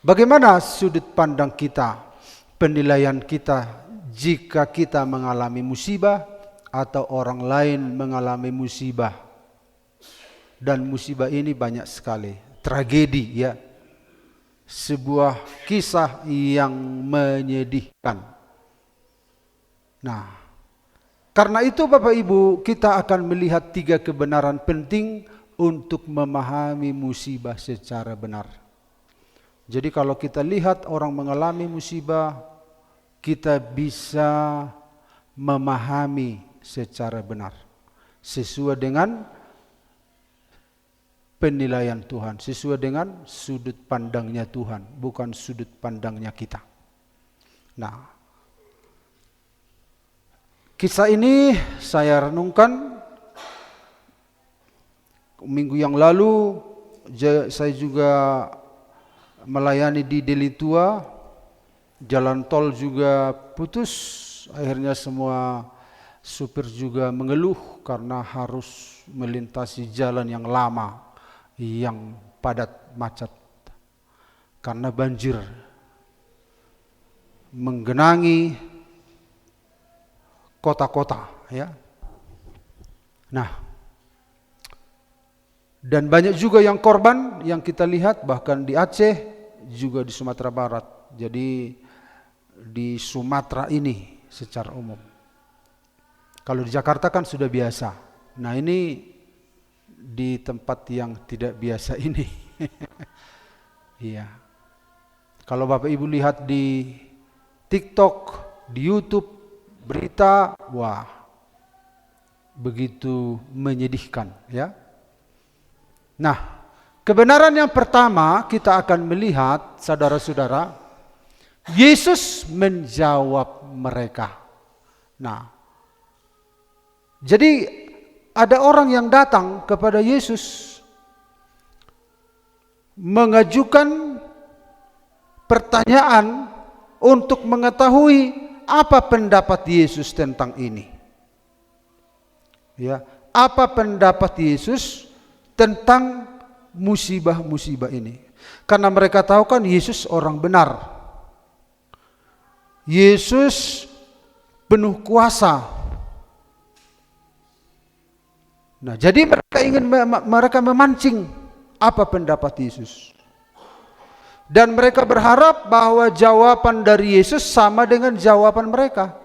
Bagaimana sudut pandang kita, penilaian kita jika kita mengalami musibah atau orang lain mengalami musibah? Dan musibah ini banyak sekali, tragedi ya. Sebuah kisah yang menyedihkan. Nah, karena itu Bapak Ibu, kita akan melihat 3 kebenaran penting untuk memahami musibah secara benar. Jadi kalau kita lihat orang mengalami musibah, kita bisa memahami secara benar sesuai dengan penilaian Tuhan, sesuai dengan sudut pandangnya Tuhan, bukan sudut pandangnya kita. Nah, kisah ini saya renungkan minggu yang lalu. Saya juga melayani di Deli Tua, jalan tol juga putus, akhirnya semua supir juga mengeluh karena harus melintasi jalan yang lama, yang padat macet karena banjir menggenangi kota-kota ya. Nah, dan banyak juga yang korban yang kita lihat, bahkan di Aceh juga di Sumatera Barat. Jadi di Sumatera ini secara umum. Kalau di Jakarta kan sudah biasa. Nah, ini di tempat yang tidak biasa ini. Iya. Kalau Bapak Ibu lihat di TikTok, di YouTube, berita, wah, begitu menyedihkan ya. Nah, kebenaran yang pertama kita akan melihat, saudara-saudara, Yesus menjawab mereka. Nah, jadi ada orang yang datang kepada Yesus mengajukan pertanyaan untuk mengetahui apa pendapat Yesus tentang ini. Ya, apa pendapat Yesus tentang musibah-musibah ini? Karena mereka tahu kan Yesus orang benar. Yesus penuh kuasa. Nah, jadi mereka memancing apa pendapat Yesus. Dan mereka berharap bahwa jawaban dari Yesus sama dengan jawaban mereka.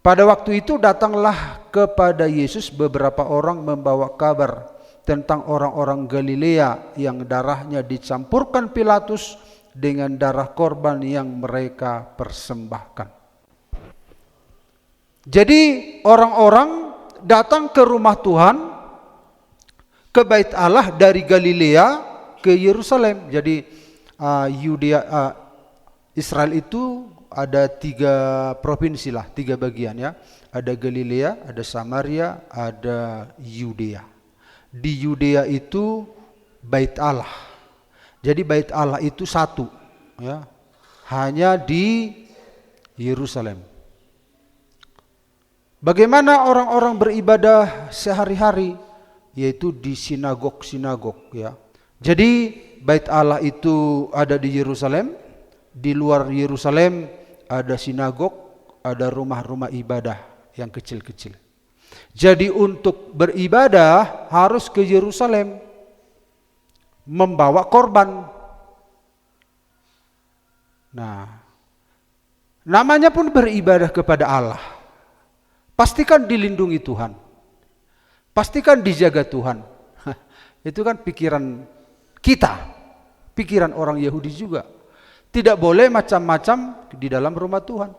Pada waktu itu datanglah kepada Yesus beberapa orang membawa kabar tentang orang-orang Galilea yang darahnya dicampurkan Pilatus dengan darah korban yang mereka persembahkan. Jadi orang-orang datang ke rumah Tuhan, ke Bait Allah dari Galilea ke Yerusalem. Jadi Israel itu ada 3 provinsi lah, 3 bagian ya. Ada Galilea, ada Samaria, ada Yudea. Di Yudea itu Bait Allah. Jadi Bait Allah itu satu ya, hanya di Yerusalem. Bagaimana orang-orang beribadah sehari-hari? Yaitu di sinagog-sinagog ya. Jadi Bait Allah itu ada di Yerusalem. Di luar Yerusalem ada sinagog, ada rumah-rumah ibadah yang kecil-kecil. Jadi untuk beribadah harus ke Yerusalem, membawa korban. Nah, namanya pun beribadah kepada Allah. Pastikan dilindungi Tuhan. Pastikan dijaga Tuhan. Itu kan pikiran kita, pikiran orang Yahudi juga. Tidak boleh macam-macam di dalam rumah Tuhan.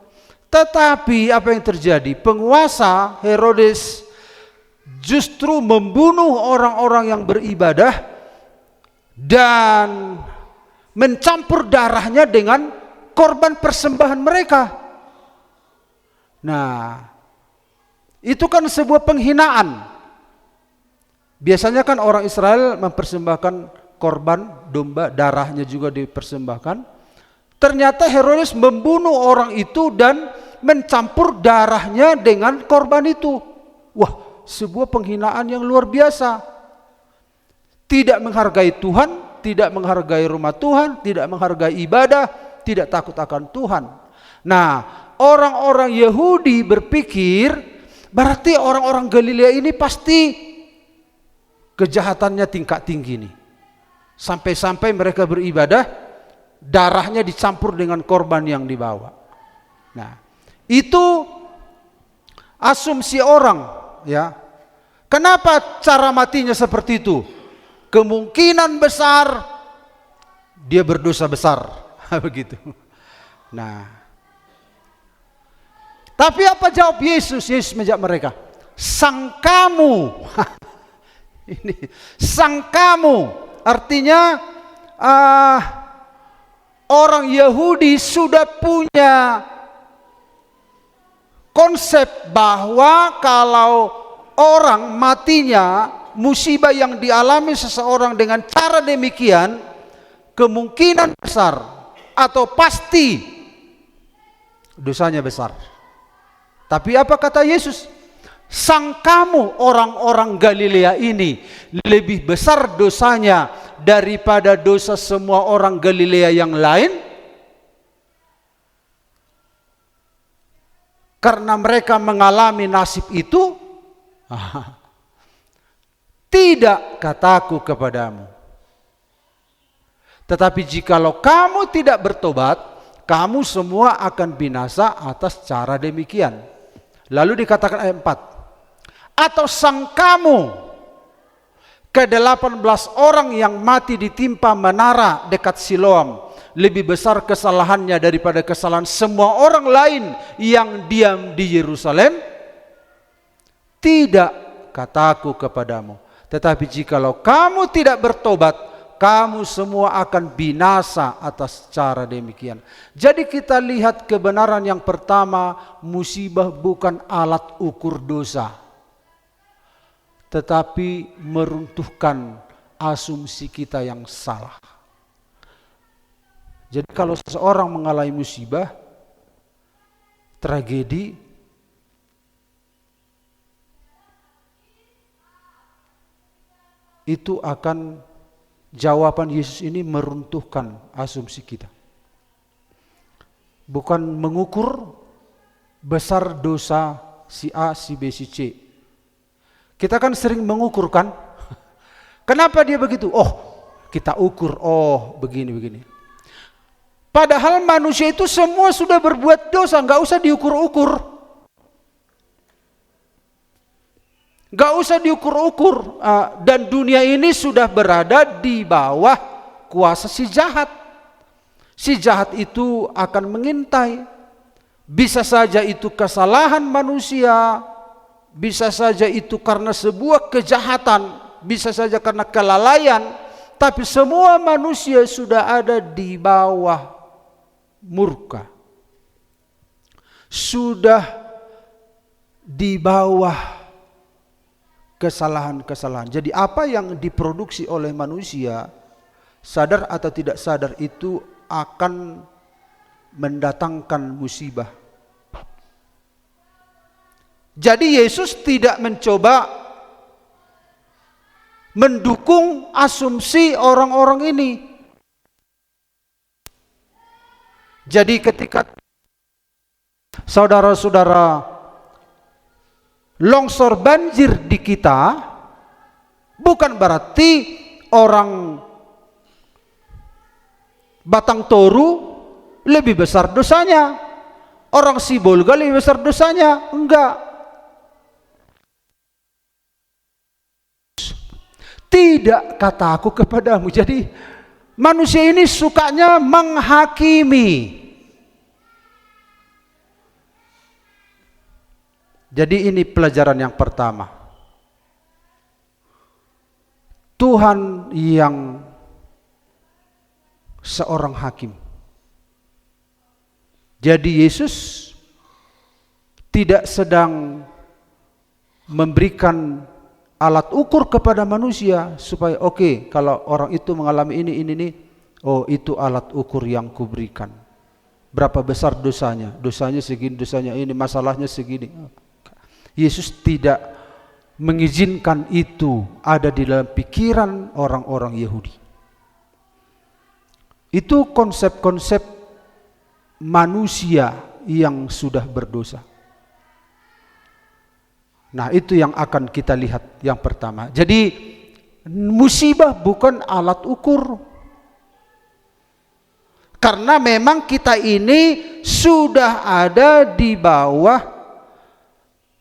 Tetapi apa yang terjadi? Penguasa Herodes justru membunuh orang-orang yang beribadah dan mencampur darahnya dengan korban persembahan mereka. Nah, itu kan sebuah penghinaan. Biasanya kan orang Israel mempersembahkan korban domba, darahnya juga dipersembahkan. Ternyata Herodes membunuh orang itu dan mencampur darahnya dengan korban itu. Wah, sebuah penghinaan yang luar biasa. Tidak menghargai Tuhan, tidak menghargai rumah Tuhan, tidak menghargai ibadah, tidak takut akan Tuhan. Nah, orang-orang Yahudi berpikir berarti orang-orang Galilea ini pasti kejahatannya tingkat tinggi nih. Sampai-sampai mereka beribadah, darahnya dicampur dengan korban yang dibawa. Nah, itu asumsi orang, ya. Kenapa cara matinya seperti itu? Kemungkinan besar dia berdosa besar, begitu. Nah, tapi apa jawab Yesus? Yesus menjawab mereka, sangkamu. Ini sangkamu artinya orang Yahudi sudah punya konsep bahwa kalau orang matinya, musibah yang dialami seseorang dengan cara demikian, kemungkinan besar atau pasti dosanya besar. Tapi apa kata Yesus? Sangkamu orang-orang Galilea ini lebih besar dosanya daripada dosa semua orang Galilea yang lain? Karena mereka mengalami nasib itu? Tidak, kataku kepadamu. Tetapi jikalau kamu tidak bertobat, kamu semua akan binasa atas cara demikian. Lalu dikatakan ayat 4. Atau sangkamu ke-18 orang yang mati ditimpa menara dekat Siloam lebih besar kesalahannya daripada kesalahan semua orang lain yang diam di Yerusalem? Tidak, kataku kepadamu. Tetapi jikalau kamu tidak bertobat, kamu semua akan binasa atas cara demikian. Jadi kita lihat kebenaran yang pertama, musibah bukan alat ukur dosa, tetapi meruntuhkan asumsi kita yang salah. Jadi kalau seseorang mengalami musibah, tragedi, itu akan jawaban Yesus ini meruntuhkan asumsi kita. Bukan mengukur besar dosa si A, si B, si C. Kita kan sering mengukur kan? Kenapa dia begitu? Oh, kita ukur, oh begini. Padahal manusia itu semua sudah berbuat dosa, nggak usah diukur-ukur. Nggak usah diukur-ukur. Dan dunia ini sudah berada di bawah kuasa si jahat. Si jahat itu akan mengintai. Bisa saja itu kesalahan manusia, bisa saja itu karena sebuah kejahatan, bisa saja karena kelalaian, tapi semua manusia sudah ada di bawah murka, sudah di bawah kesalahan-kesalahan. Jadi apa yang diproduksi oleh manusia, sadar atau tidak sadar, itu akan mendatangkan musibah. Jadi Yesus tidak mencoba mendukung asumsi orang-orang ini. Jadi ketika saudara-saudara longsor banjir di kita, bukan berarti orang Batang Toru lebih besar dosanya, orang Sibolga lebih besar dosanya. Enggak. Tidak, kataku kepadamu. Jadi manusia ini sukanya menghakimi. Jadi ini pelajaran yang pertama. Tuhan yang seorang hakim. Jadi Yesus tidak sedang memberikan alat ukur kepada manusia supaya oke, kalau orang itu mengalami ini, oh itu alat ukur yang kuberikan. Berapa besar dosanya? Dosanya segini, dosanya ini, masalahnya segini. Yesus tidak mengizinkan itu ada di dalam pikiran orang-orang Yahudi. Itu konsep-konsep manusia yang sudah berdosa. Nah, itu yang akan kita lihat yang pertama. Jadi musibah bukan alat ukur. Karena memang kita ini sudah ada di bawah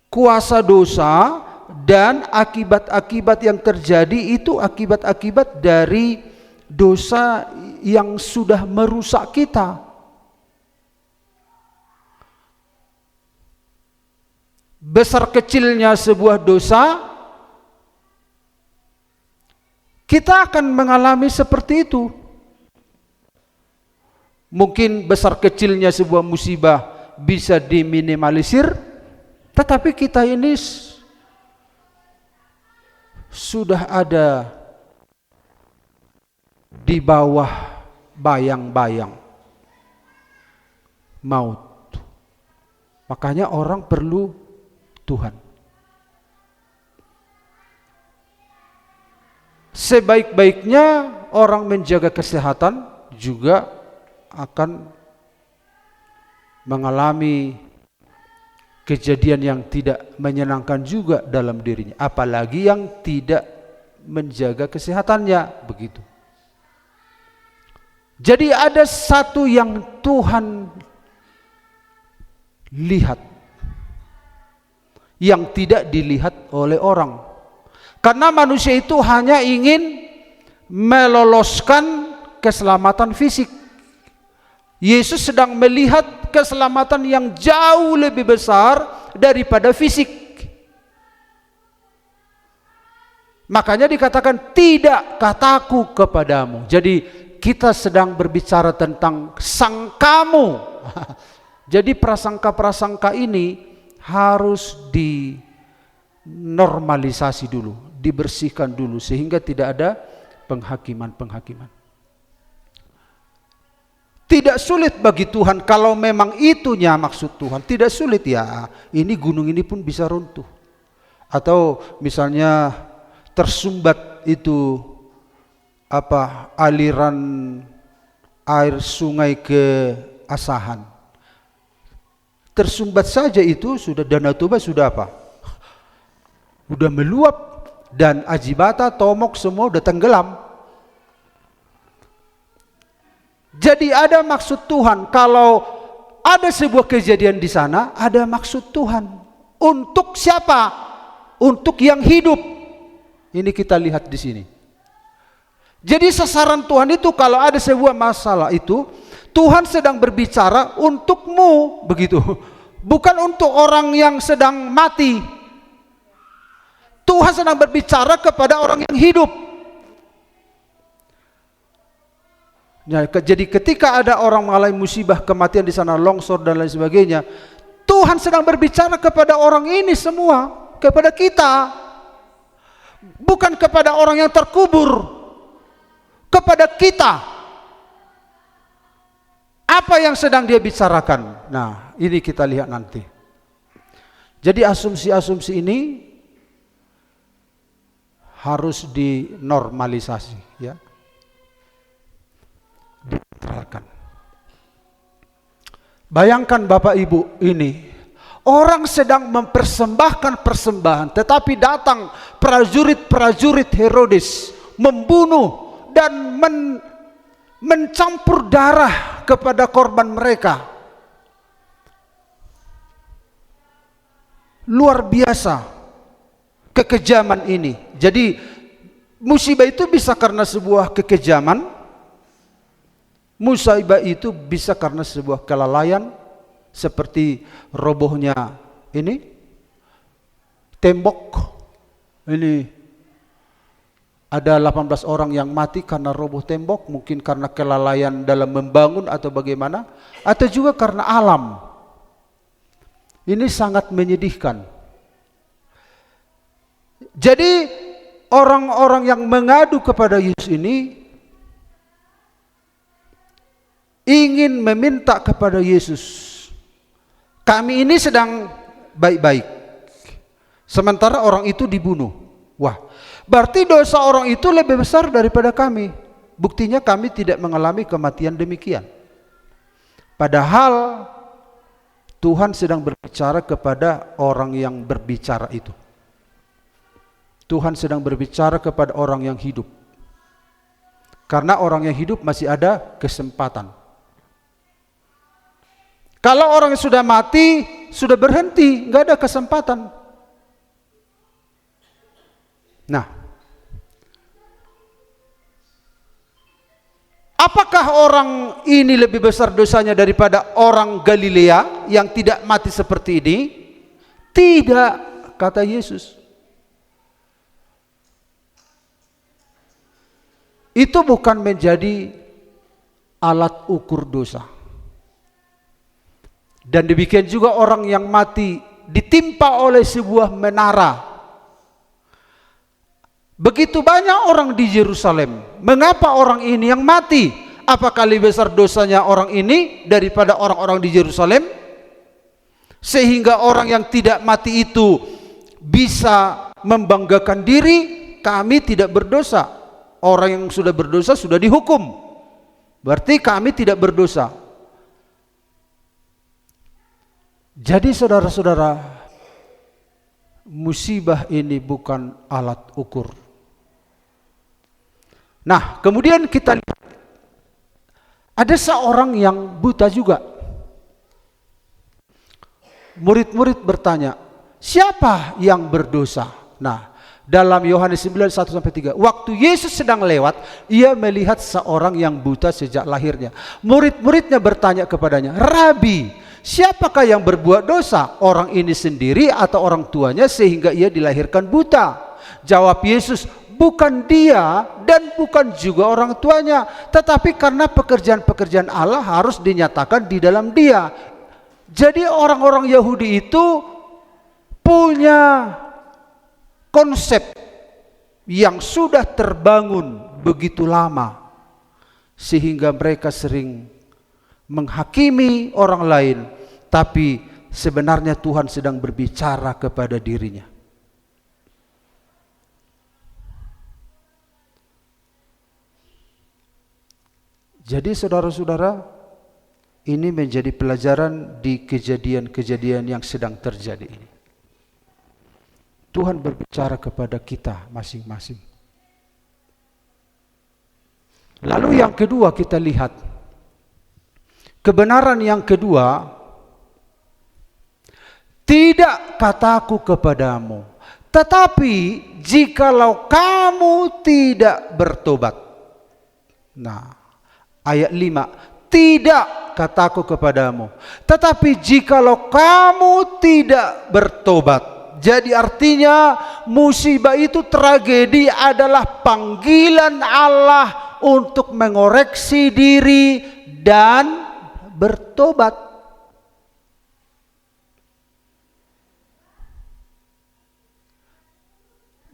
kuasa dosa, dan akibat-akibat yang terjadi itu akibat-akibat dari dosa yang sudah merusak kita. Besar kecilnya sebuah dosa, kita akan mengalami seperti itu. Mungkin besar kecilnya sebuah musibah bisa diminimalisir, tetapi kita ini sudah ada di bawah bayang-bayang maut. Makanya orang perlu Tuhan. Sebaik-baiknya orang menjaga kesehatan juga akan mengalami kejadian yang tidak menyenangkan juga dalam dirinya, apalagi yang tidak menjaga kesehatannya, begitu. Jadi ada satu yang Tuhan lihat yang tidak dilihat oleh orang. Karena manusia itu hanya ingin meloloskan keselamatan fisik. Yesus sedang melihat keselamatan yang jauh lebih besar daripada fisik. Makanya dikatakan, tidak kataku kepadamu. Jadi kita sedang berbicara tentang sangkamu. Jadi prasangka-prasangka ini harus dinormalisasi dulu, dibersihkan dulu, sehingga tidak ada penghakiman-penghakiman. Tidak sulit bagi Tuhan kalau memang itunya maksud Tuhan. Tidak sulit ya. Ini gunung ini pun bisa runtuh. Atau misalnya tersumbat itu aliran air sungai ke Asahan. Tersumbat saja itu sudah Danau Toba sudah apa? Udah meluap, dan Ajibata, Tomok semua udah tenggelam. Jadi ada maksud Tuhan. Kalau ada sebuah kejadian di sana, ada maksud Tuhan. Untuk siapa? Untuk yang hidup. Ini kita lihat di sini. Jadi sasaran Tuhan itu kalau ada sebuah masalah itu, Tuhan sedang berbicara untukmu, begitu. Bukan untuk orang yang sedang mati. Tuhan sedang berbicara kepada orang yang hidup. Ya, jadi ketika ada orang mengalami musibah, kematian di sana, longsor dan lain sebagainya, Tuhan sedang berbicara kepada orang ini semua, kepada kita, bukan kepada orang yang terkubur, kepada kita. Apa yang sedang dia bicarakan? Nah, ini kita lihat nanti. Jadi asumsi-asumsi ini harus dinormalisasi, ya. Dinetralkan. Bayangkan Bapak Ibu ini, orang sedang mempersembahkan persembahan, tetapi datang prajurit-prajurit Herodes membunuh dan mencampur darah kepada korban mereka. Luar biasa kekejaman ini. Jadi musibah itu bisa karena sebuah kekejaman. Musibah itu bisa karena sebuah kelalaian, seperti robohnya ini tembok. Ini ada 18 orang yang mati karena roboh tembok, mungkin karena kelalaian dalam membangun atau bagaimana, atau juga karena alam. Ini sangat menyedihkan. Jadi orang-orang yang mengadu kepada Yesus ini ingin meminta kepada Yesus, kami ini sedang baik-baik, sementara orang itu dibunuh. Wah, berarti dosa orang itu lebih besar daripada kami. Buktinya kami tidak mengalami kematian demikian. Padahal Tuhan sedang berbicara kepada orang yang berbicara itu. Tuhan sedang berbicara kepada orang yang hidup. Karena orang yang hidup masih ada kesempatan. Kalau orang yang sudah mati, sudah berhenti, nggak ada kesempatan. Nah, apakah orang ini lebih besar dosanya daripada orang Galilea yang tidak mati seperti ini? Tidak, kata Yesus. Itu bukan menjadi alat ukur dosa. Dan demikian juga orang yang mati ditimpa oleh sebuah menara. Begitu banyak orang di Yerusalem. Mengapa orang ini yang mati? Apakah lebih besar dosanya orang ini daripada orang-orang di Yerusalem? Sehingga orang yang tidak mati itu bisa membanggakan diri, kami tidak berdosa. Orang yang sudah berdosa sudah dihukum. Berarti kami tidak berdosa. Jadi saudara-saudara, musibah ini bukan alat ukur. Nah, kemudian kita lihat ada seorang yang buta juga. Murid-murid bertanya, siapa yang berdosa? Nah, dalam Yohanes 9, 1-3, waktu Yesus sedang lewat, ia melihat seorang yang buta sejak lahirnya. Murid-muridnya bertanya kepadanya, Rabi, siapakah yang berbuat dosa? Orang ini sendiri atau orang tuanya sehingga ia dilahirkan buta? Jawab Yesus, bukan dia dan bukan juga orang tuanya, tetapi karena pekerjaan-pekerjaan Allah harus dinyatakan di dalam dia. Jadi orang-orang Yahudi itu punya konsep yang sudah terbangun begitu lama, sehingga mereka sering menghakimi orang lain, tapi sebenarnya Tuhan sedang berbicara kepada dirinya. Jadi saudara-saudara, ini menjadi pelajaran di kejadian-kejadian yang sedang terjadi ini. Tuhan berbicara kepada kita masing-masing. Lalu yang kedua kita lihat, kebenaran yang kedua, tidak kataku kepadamu, tetapi jikalau kamu tidak bertobat. Nah, ayat 5, tidak kataku kepadamu, tetapi jikalau kamu tidak bertobat. Jadi artinya musibah itu, tragedi adalah panggilan Allah untuk mengoreksi diri dan bertobat.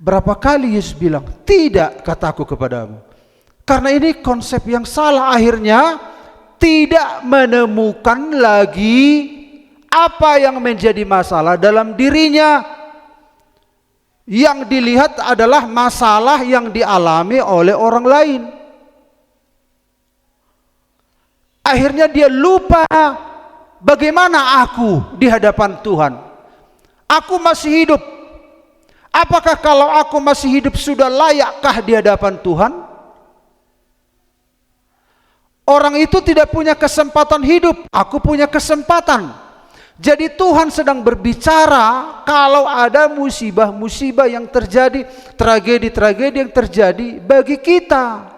Berapa kali Yesus bilang, tidak kataku kepadamu. Karena ini konsep yang salah, akhirnya tidak menemukan lagi apa yang menjadi masalah dalam dirinya. Yang dilihat adalah masalah yang dialami oleh orang lain. Akhirnya dia lupa bagaimana aku di hadapan Tuhan. Aku masih hidup. Apakah kalau aku masih hidup sudah layakkah di hadapan Tuhan? Orang itu tidak punya kesempatan hidup, aku punya kesempatan. Jadi Tuhan sedang berbicara kalau ada musibah-musibah yang terjadi, tragedi-tragedi yang terjadi bagi kita.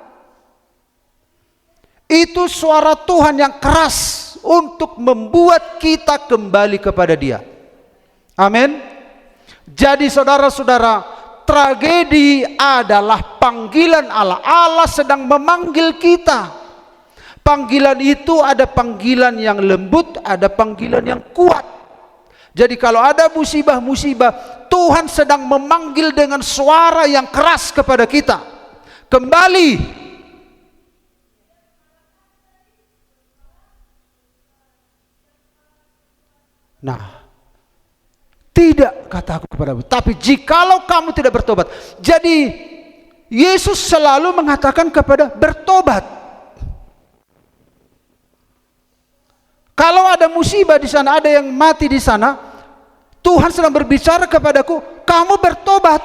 Itu suara Tuhan yang keras untuk membuat kita kembali kepada Dia. Amin. Jadi saudara-saudara, tragedi adalah panggilan Allah. Allah sedang memanggil kita. Panggilan itu ada panggilan yang lembut, ada panggilan yang kuat. Jadi kalau ada musibah-musibah, Tuhan sedang memanggil dengan suara yang keras kepada kita. Kembali. Nah, tidak kataku kepadamu, tapi jikalau kamu tidak bertobat. Jadi Yesus selalu mengatakan kepada bertobat. Kalau ada musibah di sana, ada yang mati di sana, Tuhan sedang berbicara kepadaku, kamu bertobat.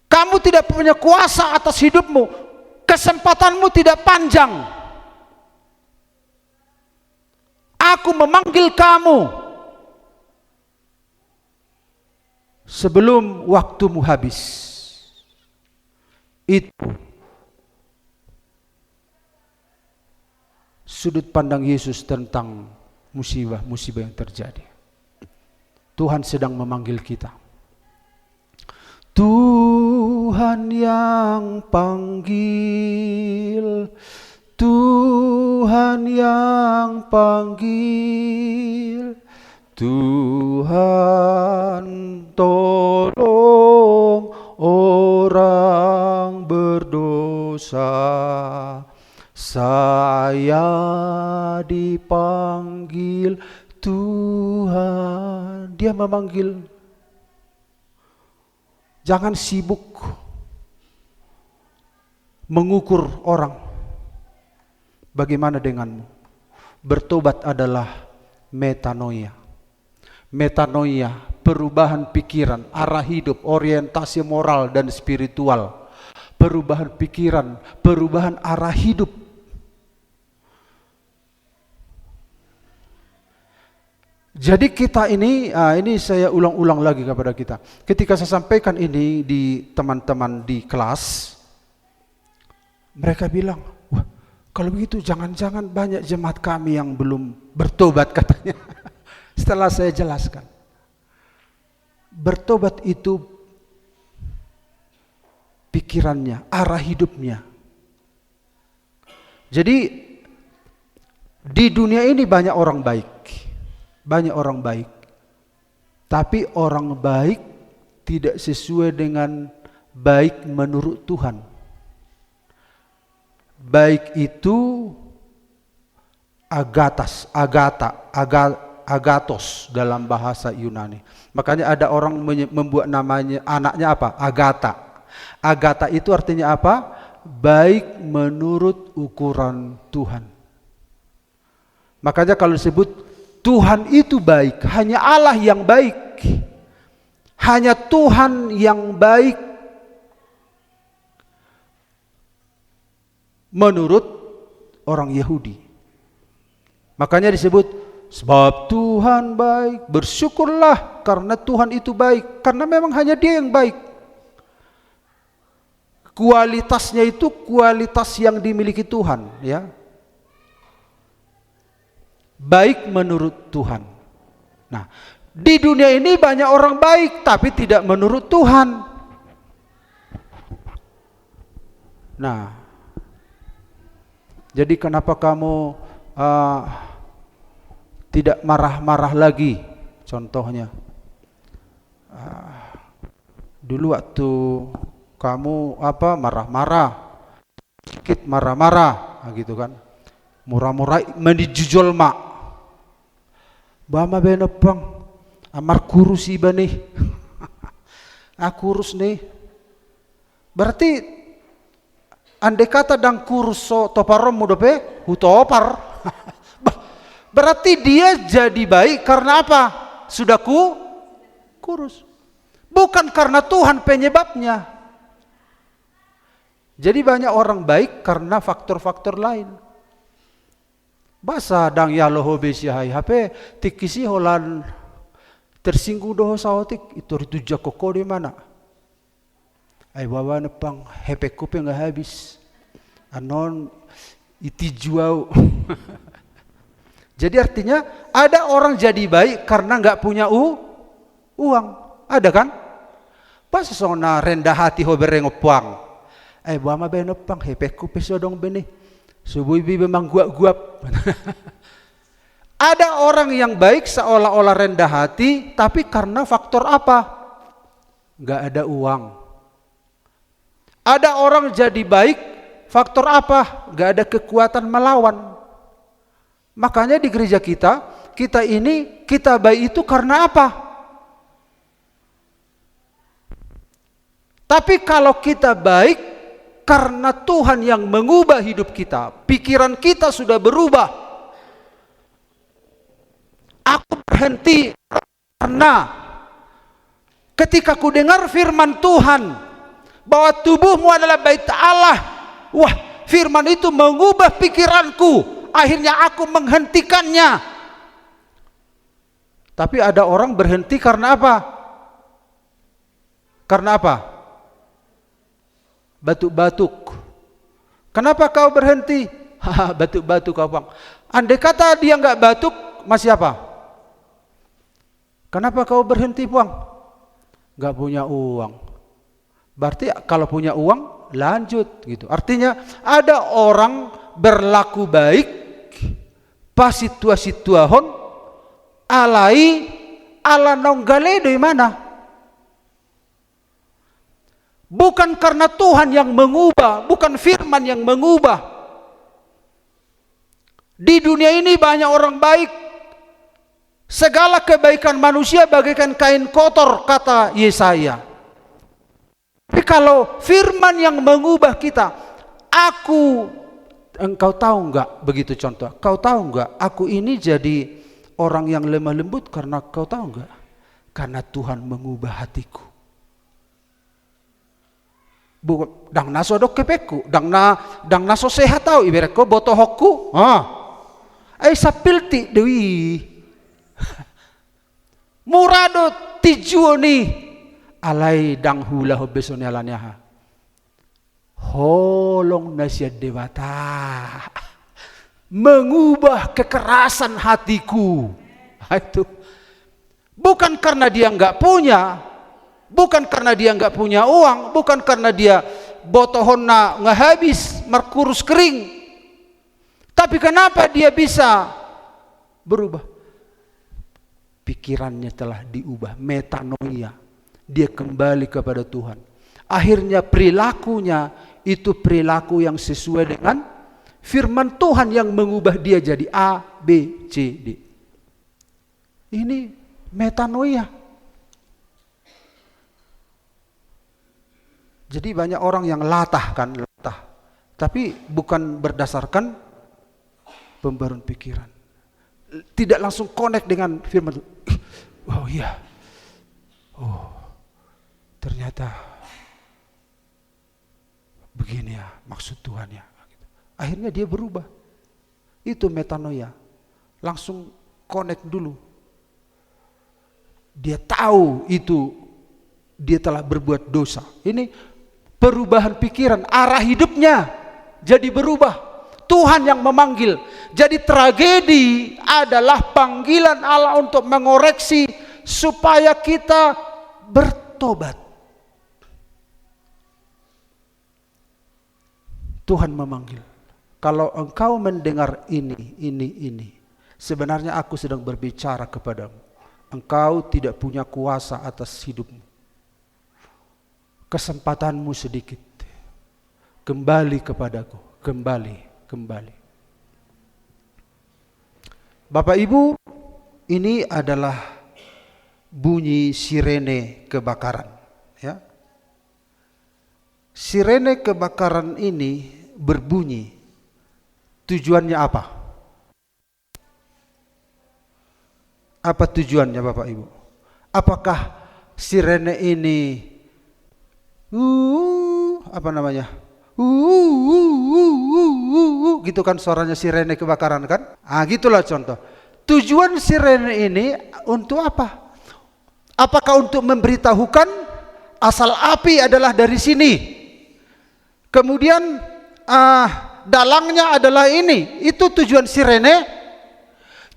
Kamu tidak punya kuasa atas hidupmu. Kesempatanmu tidak panjang. Aku memanggil kamu sebelum waktumu habis. Itu sudut pandang Yesus tentang musibah-musibah yang terjadi. Tuhan sedang memanggil kita. Tuhan yang panggil, Tuhan yang panggil, Tuhan tolong orang berdosa. Saya dipanggil Tuhan. Dia memanggil. Jangan sibuk mengukur orang. Bagaimana denganmu? Bertobat adalah metanoia. Metanoia, perubahan pikiran, arah hidup, orientasi moral dan spiritual. Perubahan pikiran, perubahan arah hidup. Jadi kita ini saya ulang-ulang lagi kepada kita. Ketika saya sampaikan ini di teman-teman di kelas, mereka bilang, wah kalau begitu jangan-jangan banyak jemaat kami yang belum bertobat katanya. Setelah saya jelaskan, bertobat itu pikirannya, arah hidupnya. Jadi di dunia ini banyak orang baik. Banyak orang baik, tapi orang baik tidak sesuai dengan baik menurut Tuhan. Baik itu agatos dalam bahasa Yunani. Makanya ada orang membuat namanya anaknya apa? Agata. Agata itu artinya apa? Baik menurut ukuran Tuhan. Makanya kalau disebut Tuhan itu baik, hanya Allah yang baik, hanya Tuhan yang baik menurut orang Yahudi. Makanya disebut sebab Tuhan baik, bersyukurlah karena Tuhan itu baik, karena memang hanya Dia yang baik. Kualitasnya itu kualitas yang dimiliki Tuhan, ya. Baik menurut Tuhan. Nah, di dunia ini banyak orang baik tapi tidak menurut Tuhan. Nah, jadi kenapa kamu tidak marah-marah lagi? Contohnya, dulu waktu kamu marah-marah, sedikit marah-marah, gitu kan? Murah-murah mendijujol mak. Bama benopang amar kurus iba nih. Kurus nih. Berarti andai kata dang kurus so toparom mudope hutopar. Berarti dia jadi baik karena apa? Sudah kurus. Bukan karena Tuhan penyebabnya. Jadi banyak orang baik karena faktor-faktor lain. Basa dang ya loho besi hai hape tikisi holan tersinggung doho saotik itu jakoko di mana? Ai bawa nepang hepe kupe nggak habis. Anon iti juau. Jadi artinya ada orang jadi baik karena nggak punya uang, ada kan? Pas sona rendah hati ho berengopang. Ai bawa benopang hepe kupe sodong benih. Subuh ibu memang guap-guap. Ada orang yang baik seolah-olah rendah hati, tapi karena faktor apa? Gak ada uang. Ada orang jadi baik, faktor apa? Gak ada kekuatan melawan. Makanya di gereja kita baik itu karena apa? Tapi kalau kita baik karena Tuhan yang mengubah hidup kita, pikiran kita sudah berubah. Aku berhenti karena ketika ku dengar firman Tuhan bahwa tubuhmu adalah bait Allah, wah, firman itu mengubah pikiranku. Akhirnya aku menghentikannya. Tapi ada orang berhenti karena apa? Karena apa? Batuk-batuk. Kenapa kau berhenti? Haha, batuk-batuk kau, Bang. Andai kata dia nggak batuk, masih apa? Kenapa kau berhenti, Bang? Nggak punya uang. Berarti kalau punya uang, lanjut gitu. Artinya ada orang berlaku baik pas situa-situahon alai ala nonggale dari mana? Bukan karena Tuhan yang mengubah, bukan firman yang mengubah. Di dunia ini banyak orang baik. Segala kebaikan manusia bagaikan kain kotor, kata Yesaya. Tapi kalau firman yang mengubah kita, engkau tahu enggak, begitu contoh, kau tahu enggak, aku ini jadi orang yang lemah lembut karena kau tahu enggak? Karena Tuhan mengubah hatiku. Dang naso dok kepeku, dang naso sehat tahu ibarat ko boto hokku, ay sapilti dewi, murado tijuoni, alay dang hula hobesone alanyaha, holong nasya dewata, mengubah kekerasan hatiku, itu bukan karena dia nggak punya. Bukan karena dia nggak punya uang, bukan karena dia botohonna nggak habis, merkurus kering. Tapi kenapa dia bisa berubah? Pikirannya telah diubah, metanoia. Dia kembali kepada Tuhan. Akhirnya perilakunya itu perilaku yang sesuai dengan firman Tuhan yang mengubah dia jadi A, B, C, D. Ini metanoia. Jadi banyak orang yang latah, tapi bukan berdasarkan pembaruan pikiran. Tidak langsung connect dengan firman Tuhan. Oh iya, oh ternyata begini ya maksud Tuhan ya. Akhirnya dia berubah. Itu metanoia. Langsung connect dulu. Dia tahu itu dia telah berbuat dosa. Ini perubahan pikiran, arah hidupnya jadi berubah. Tuhan yang memanggil. Jadi tragedi adalah panggilan Allah untuk mengoreksi supaya kita bertobat. Tuhan memanggil. Kalau engkau mendengar ini, sebenarnya aku sedang berbicara kepadamu. Engkau tidak punya kuasa atas hidupmu. Kesempatanmu sedikit. Kembali kepadaku, kembali. Bapak Ibu, ini adalah bunyi sirene kebakaran, ya. Sirene kebakaran ini berbunyi. Tujuannya apa? Apa tujuannya Bapak Ibu? Apakah sirene ini apa namanya? Gitu kan suaranya sirene kebakaran kan? Gitulah contoh. Tujuan sirene ini untuk apa? Apakah untuk memberitahukan asal api adalah dari sini? Kemudian dalangnya adalah ini. Itu tujuan sirene.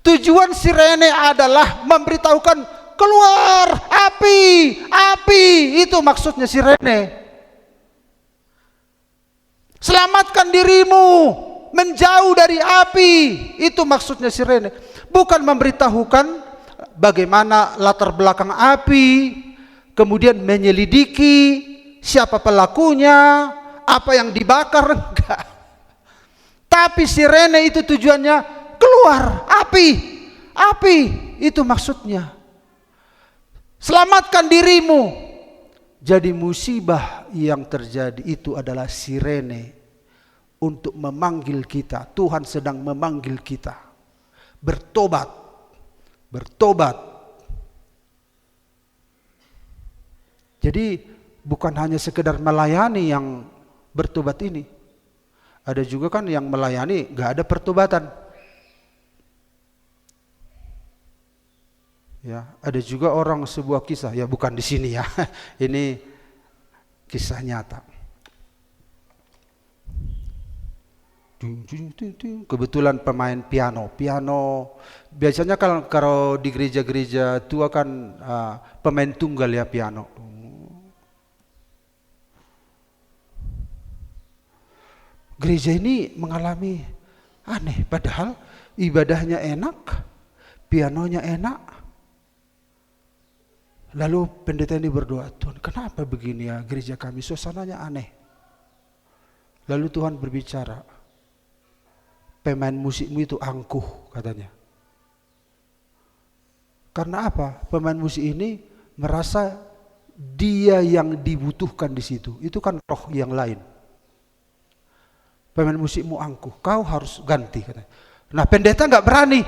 Tujuan sirene adalah memberitahukan keluar api, itu maksudnya sirene. Selamatkan dirimu, menjauh dari api, itu maksudnya sirene. Bukan memberitahukan bagaimana latar belakang api, kemudian menyelidiki siapa pelakunya, apa yang dibakar, enggak. Tapi sirene itu tujuannya keluar api, itu maksudnya. Selamatkan dirimu Jadi musibah yang terjadi itu adalah sirene untuk memanggil kita. Tuhan sedang memanggil kita. Bertobat. Bertobat. Jadi bukan hanya sekedar melayani yang bertobat ini. Ada juga kan yang melayani gak ada pertobatan. Ya, ada juga orang sebuah kisah, ya bukan di sini ya. Ini kisah nyata. Kebetulan pemain piano. Biasanya kalau di gereja-gereja tua kan pemain tunggal ya piano. Gereja ini mengalami aneh, padahal ibadahnya enak, pianonya enak. Lalu pendeta ini berdoa, Tuhan kenapa begini ya gereja kami, suasananya aneh. Lalu Tuhan berbicara, pemain musikmu itu angkuh katanya. Karena apa? Pemain musik ini merasa dia yang dibutuhkan di situ. Itu kan roh yang lain. Pemain musikmu angkuh, kau harus ganti katanya. Nah pendeta nggak berani.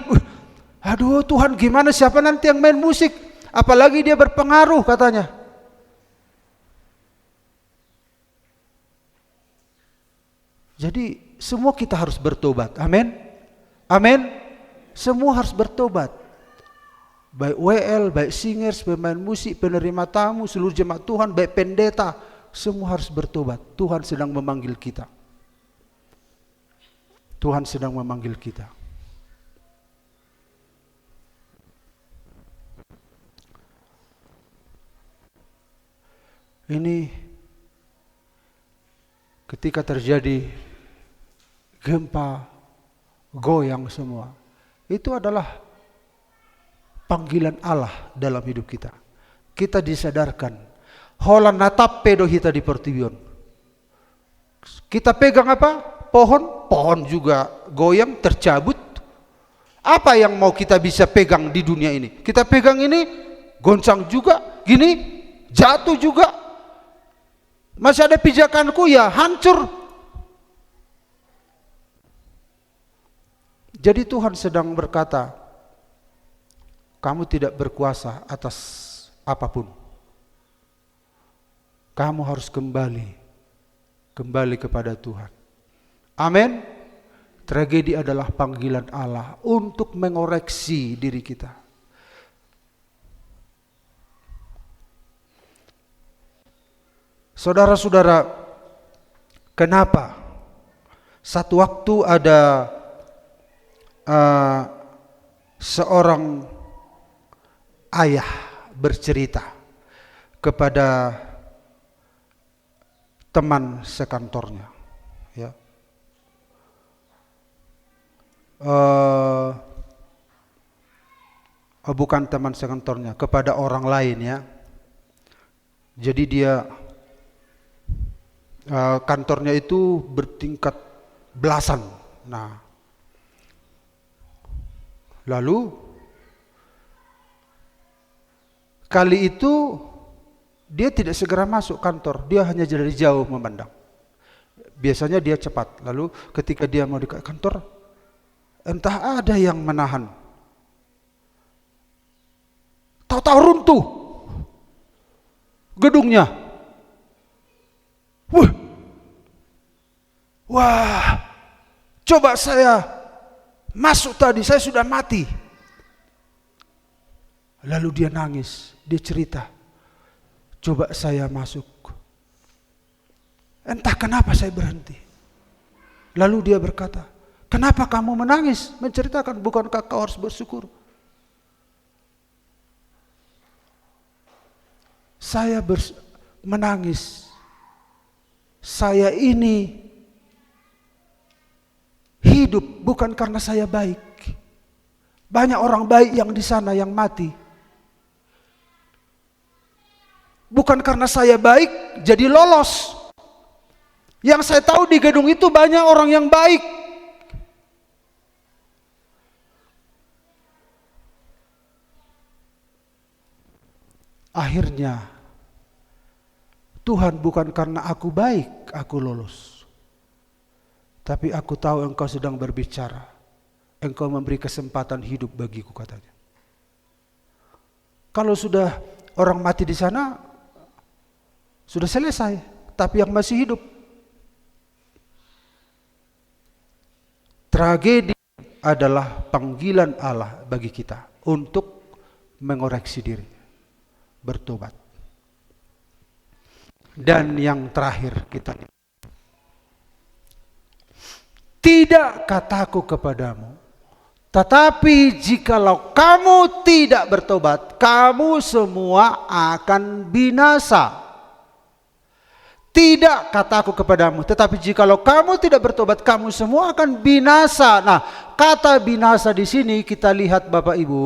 Aduh Tuhan gimana, siapa nanti yang main musik? Apalagi dia berpengaruh katanya. Jadi semua kita harus bertobat. Amin. Amin. Semua harus bertobat. Baik WL, baik singers, pemain musik, penerima tamu, seluruh jemaat Tuhan, baik pendeta, semua harus bertobat. Tuhan sedang memanggil kita. Tuhan sedang memanggil kita. Ini ketika terjadi gempa, goyang semua, itu adalah panggilan Allah dalam hidup kita. Kita disadarkan, hola natape do hita di pertibion. Kita pegang apa? Pohon juga goyang, tercabut. Apa yang mau kita bisa pegang di dunia ini? Kita pegang ini, goncang juga, gini, jatuh juga. Masih ada pijakanku ya hancur. Jadi Tuhan sedang berkata, kamu tidak berkuasa atas apapun. Kamu harus kembali kepada Tuhan. Amin. Tragedi adalah panggilan Allah untuk mengoreksi diri kita. Saudara-saudara, kenapa satu waktu ada seorang ayah bercerita kepada teman sekantornya, ya. Bukan teman sekantornya, kepada orang lain ya. Jadi dia kantornya itu bertingkat belasan. Nah, lalu kali itu dia tidak segera masuk kantor, dia hanya dari jauh memandang. Biasanya dia cepat. Lalu ketika dia mau dekat kantor, entah ada yang menahan. Tahu-tahu runtuh gedungnya. Wah, coba saya masuk tadi, saya sudah mati. Lalu dia nangis, dia cerita, coba saya masuk. Entah kenapa saya berhenti. Lalu dia berkata, kenapa kamu menangis? Menceritakan, bukankah kau harus bersyukur? Saya menangis. Saya ini hidup bukan karena saya baik. Banyak orang baik yang di sana yang mati. Bukan karena saya baik jadi lolos. Yang saya tahu di gedung itu banyak orang yang baik. Akhirnya Tuhan, bukan karena aku baik aku lolos, tapi aku tahu Engkau sedang berbicara. Engkau memberi kesempatan hidup bagiku, katanya. Kalau sudah orang mati di sana, sudah selesai. Tapi yang masih hidup, tragedi adalah panggilan Allah bagi kita untuk mengoreksi diri, bertobat. Dan yang terakhir kita, tidak kataku kepadamu, tetapi jikalau kamu tidak bertobat, kamu semua akan binasa. Tidak kataku kepadamu, tetapi jikalau kamu tidak bertobat, kamu semua akan binasa. Nah, kata binasa di sini kita lihat Bapak Ibu,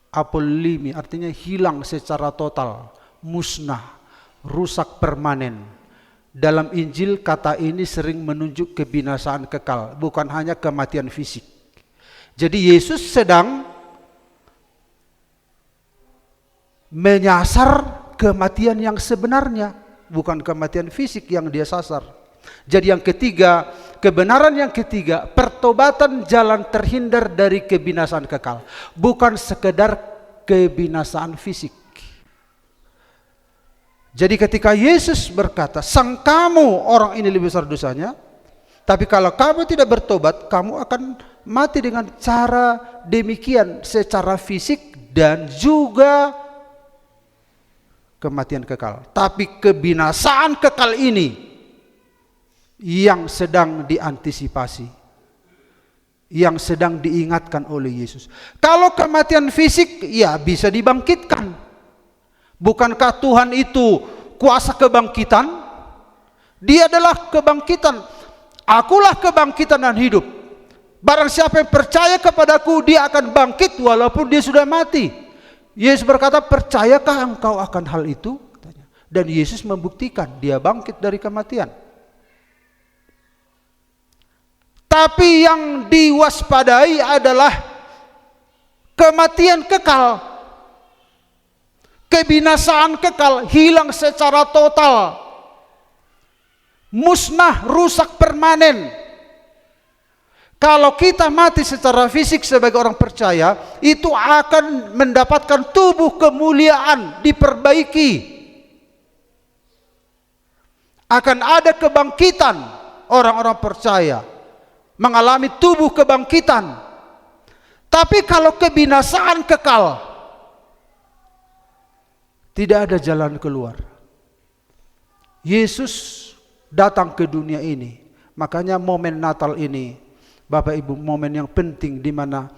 apolimi artinya hilang secara total, musnah, rusak permanen. Dalam Injil kata ini sering menunjuk kebinasaan kekal, bukan hanya kematian fisik. Jadi Yesus sedang menyasar kematian yang sebenarnya, bukan kematian fisik yang dia sasar. Jadi yang ketiga, kebenaran yang ketiga, pertobatan jalan terhindar dari kebinasaan kekal, bukan sekedar kebinasaan fisik. Jadi ketika Yesus berkata, sang kamu orang ini lebih besar dosanya, tapi kalau kamu tidak bertobat, kamu akan mati dengan cara demikian, secara fisik dan juga kematian kekal. Tapi kebinasaan kekal ini yang sedang diantisipasi, yang sedang diingatkan oleh Yesus. Kalau kematian fisik, ya bisa dibangkitkan. Bukankah Tuhan itu kuasa kebangkitan? Dia adalah kebangkitan. Akulah kebangkitan dan hidup. Barang siapa yang percaya kepadaku, dia akan bangkit walaupun dia sudah mati. Yesus berkata, percayakah engkau akan hal itu? Dan Yesus membuktikan dia bangkit dari kematian. Tapi yang diwaspadai adalah kematian kekal. Kebinasaan kekal, hilang secara total, musnah, rusak permanen. Kalau kita mati secara fisik sebagai orang percaya, itu akan mendapatkan tubuh kemuliaan, diperbaiki. Akan ada kebangkitan, orang-orang percaya mengalami tubuh kebangkitan. Tapi kalau kebinasaan kekal, tidak ada jalan keluar. Yesus datang ke dunia ini. Makanya momen Natal ini, Bapak Ibu, momen yang penting di mana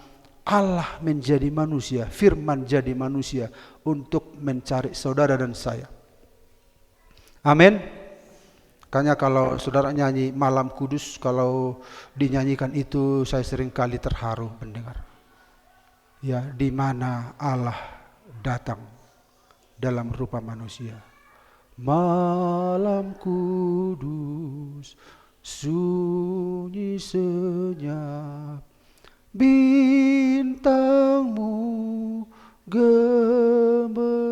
Allah menjadi manusia, firman jadi manusia untuk mencari saudara dan saya. Amin. Makanya kalau saudara nyanyi Malam Kudus, kalau dinyanyikan itu saya sering kali terharu mendengar. Ya, di mana Allah datang dalam rupa manusia. Malam kudus, sunyi senyap, bintangmu gemerlap.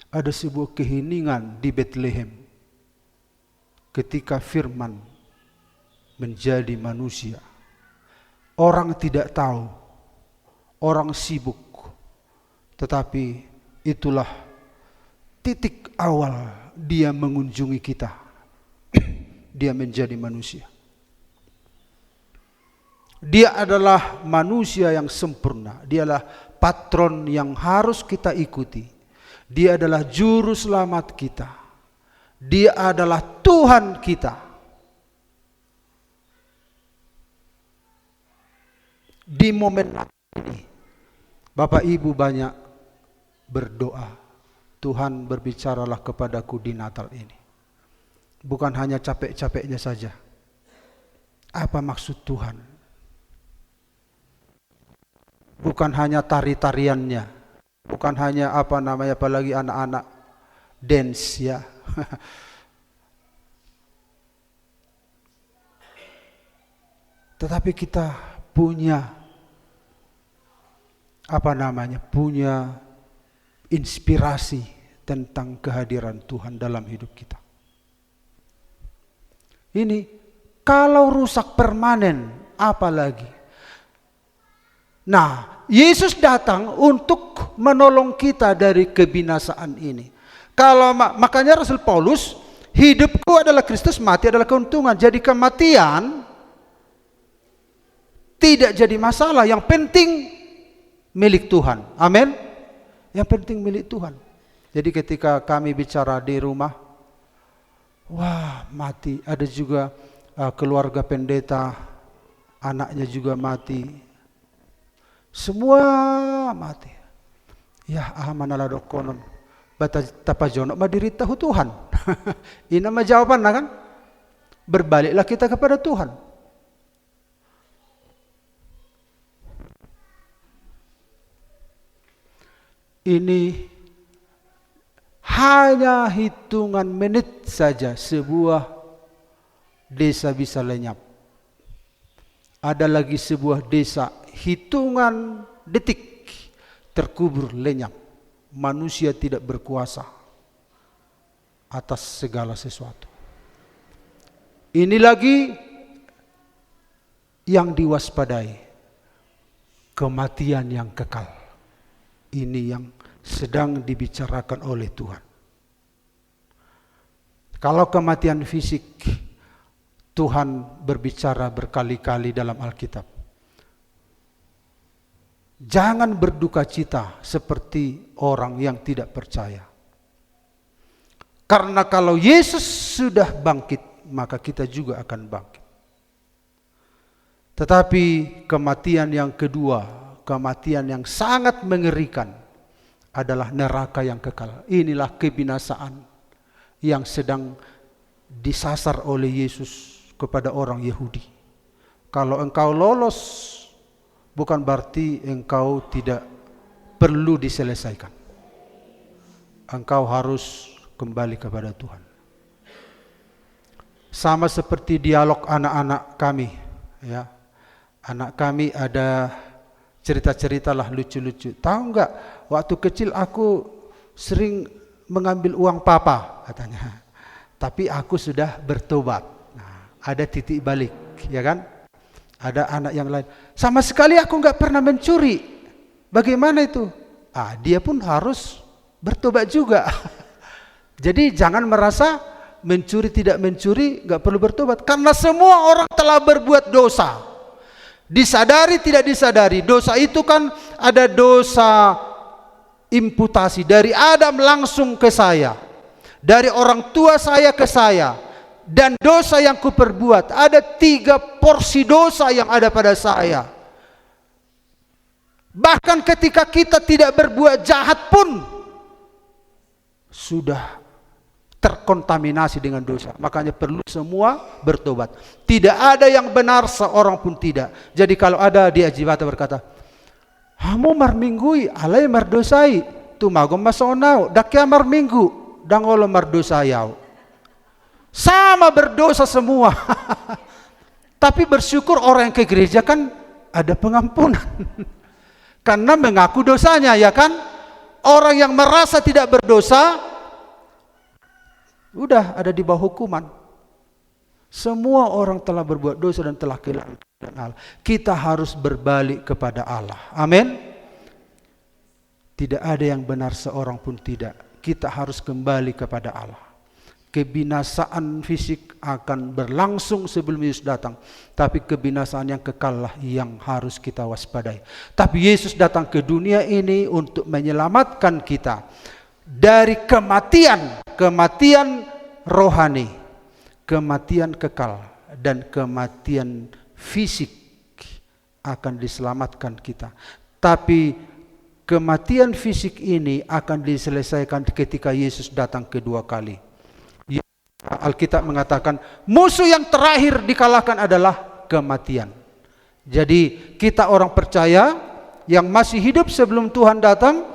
Ada sebuah keheningan di Bethlehem ketika firman menjadi manusia. Orang tidak tahu, orang sibuk, tetapi itulah titik awal dia mengunjungi kita. Dia menjadi manusia. Dia adalah manusia yang sempurna. Dia adalah patron yang harus kita ikuti. Dia adalah juru selamat kita. Dia adalah Tuhan kita. Di momen ini, Bapak Ibu banyak berdoa, Tuhan berbicaralah kepadaku di Natal ini. Bukan hanya capek-capeknya saja. Apa maksud Tuhan? Bukan hanya tari-tariannya, bukan hanya apalagi anak-anak dance ya. Tetapi kita punya punya inspirasi tentang kehadiran Tuhan dalam hidup kita. Ini kalau rusak permanen, apalagi. Nah, Yesus datang untuk menolong kita dari kebinasaan ini. Kalau makanya Rasul Paulus, hidupku adalah Kristus, mati adalah keuntungan. Jadi kematian tidak jadi masalah. Yang penting milik Tuhan. Amin. Yang penting milik Tuhan. Jadi ketika kami bicara di rumah, wah mati. Ada juga keluarga pendeta, anaknya juga mati. Semua mati. Ya amanala dokonon. Bata tapajono madiritahu Tuhan. Ini nama jawaban kan? Berbaliklah kita kepada Tuhan. Ini hanya hitungan menit saja sebuah desa bisa lenyap. Ada lagi sebuah desa hitungan detik terkubur lenyap. Manusia tidak berkuasa atas segala sesuatu. Ini lagi yang diwaspadai, kematian yang kekal. Ini yang sedang dibicarakan oleh Tuhan. Kalau kematian fisik, Tuhan berbicara berkali-kali dalam Alkitab. Jangan berduka cita seperti orang yang tidak percaya. Karena kalau Yesus sudah bangkit, maka kita juga akan bangkit. Tetapi kematian yang kedua, kematian yang sangat mengerikan adalah neraka yang kekal. Inilah kebinasaan yang sedang disasar oleh Yesus kepada orang Yahudi. Kalau engkau lolos, bukan berarti engkau tidak perlu diselesaikan. Engkau harus kembali kepada Tuhan. Sama seperti dialog anak-anak kami, ya. Anak kami ada cerita-cerita lah lucu-lucu. Tahu enggak, waktu kecil aku sering mengambil uang papa, katanya. Tapi aku sudah bertobat. Nah, ada titik balik, ya kan? Ada anak yang lain. Sama sekali aku enggak pernah mencuri. Bagaimana itu? Dia pun harus bertobat juga. Jadi jangan merasa mencuri tidak mencuri enggak perlu bertobat. Karena semua orang telah berbuat dosa. Disadari tidak disadari, dosa itu kan ada dosa imputasi dari Adam langsung ke saya, dari orang tua saya ke saya, dan dosa yang kuperbuat ada 3 porsi dosa yang ada pada saya. Bahkan ketika kita tidak berbuat jahat pun sudah terkontaminasi dengan dosa. Makanya perlu semua bertobat. Tidak ada yang benar, seorang pun tidak. Jadi kalau ada di Ajibata berkata, "Hamu marminggui, alai mardosai, tumagom masonau, dakya marminggu, dangolo mardosayau." Sama berdosa semua. Tapi bersyukur orang yang ke gereja kan ada pengampunan. Karena mengaku dosanya, ya kan? Orang yang merasa tidak berdosa udah ada di bawah hukuman. Semua orang telah berbuat dosa dan telah kehilangan Allah. Kita harus berbalik kepada Allah. Amin. Tidak ada yang benar, seorang pun tidak. Kita harus kembali kepada Allah. Kebinasaan fisik akan berlangsung sebelum Yesus datang, tapi kebinasaan yang kekal lah yang harus kita waspadai. Tapi Yesus datang ke dunia ini untuk menyelamatkan kita dari kematian, kematian rohani, kematian kekal, dan kematian fisik akan diselamatkan kita. Tapi kematian fisik ini akan diselesaikan ketika Yesus datang kedua kali. Alkitab mengatakan musuh yang terakhir dikalahkan adalah kematian. Jadi kita orang percaya yang masih hidup sebelum Tuhan datang,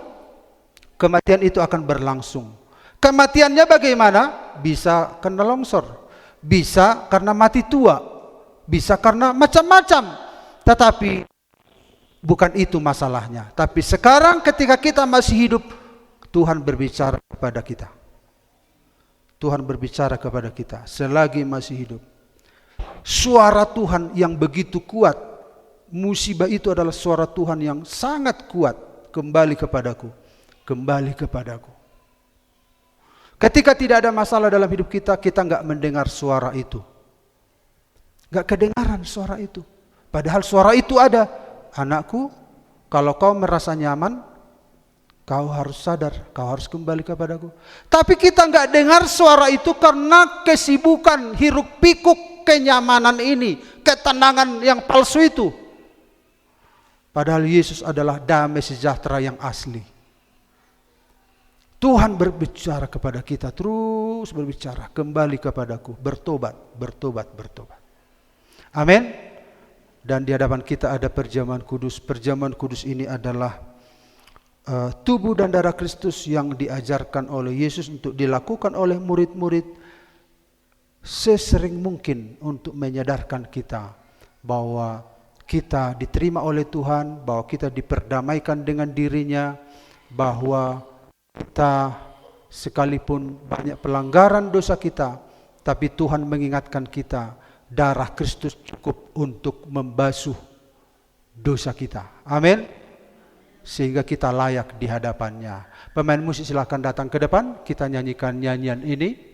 kematian itu akan berlangsung. Kematiannya bagaimana? Bisa karena longsor, bisa karena mati tua, bisa karena macam-macam. Tetapi bukan itu masalahnya. Tapi sekarang ketika kita masih hidup, Tuhan berbicara kepada kita. Tuhan berbicara kepada kita selagi masih hidup. Suara Tuhan yang begitu kuat. Musibah itu adalah suara Tuhan yang sangat kuat. Kembali kepadaku. Kembali kepadaku. Ketika tidak ada masalah dalam hidup kita, kita nggak mendengar suara itu. Nggak kedengaran suara itu. Padahal suara itu ada. Anakku, kalau kau merasa nyaman, kau harus sadar, kau harus kembali kepadaku. Tapi kita nggak dengar suara itu karena kesibukan, hiruk pikuk, kenyamanan ini, ketenangan yang palsu itu. Padahal Yesus adalah damai sejahtera yang asli. Tuhan berbicara kepada kita, terus berbicara, kembali kepadaku, bertobat, bertobat, bertobat. Amin. Dan di hadapan kita ada perjamuan kudus. Perjamuan kudus ini adalah tubuh dan darah Kristus yang diajarkan oleh Yesus untuk dilakukan oleh murid-murid sesering mungkin untuk menyadarkan kita bahwa kita diterima oleh Tuhan, bahwa kita diperdamaikan dengan dirinya, bahwa kita sekalipun banyak pelanggaran dosa kita, tapi Tuhan mengingatkan kita, darah Kristus cukup untuk membasuh dosa kita. Amin. Sehingga kita layak di hadapannya. Pemain musik silakan datang ke depan, kita nyanyikan nyanyian ini.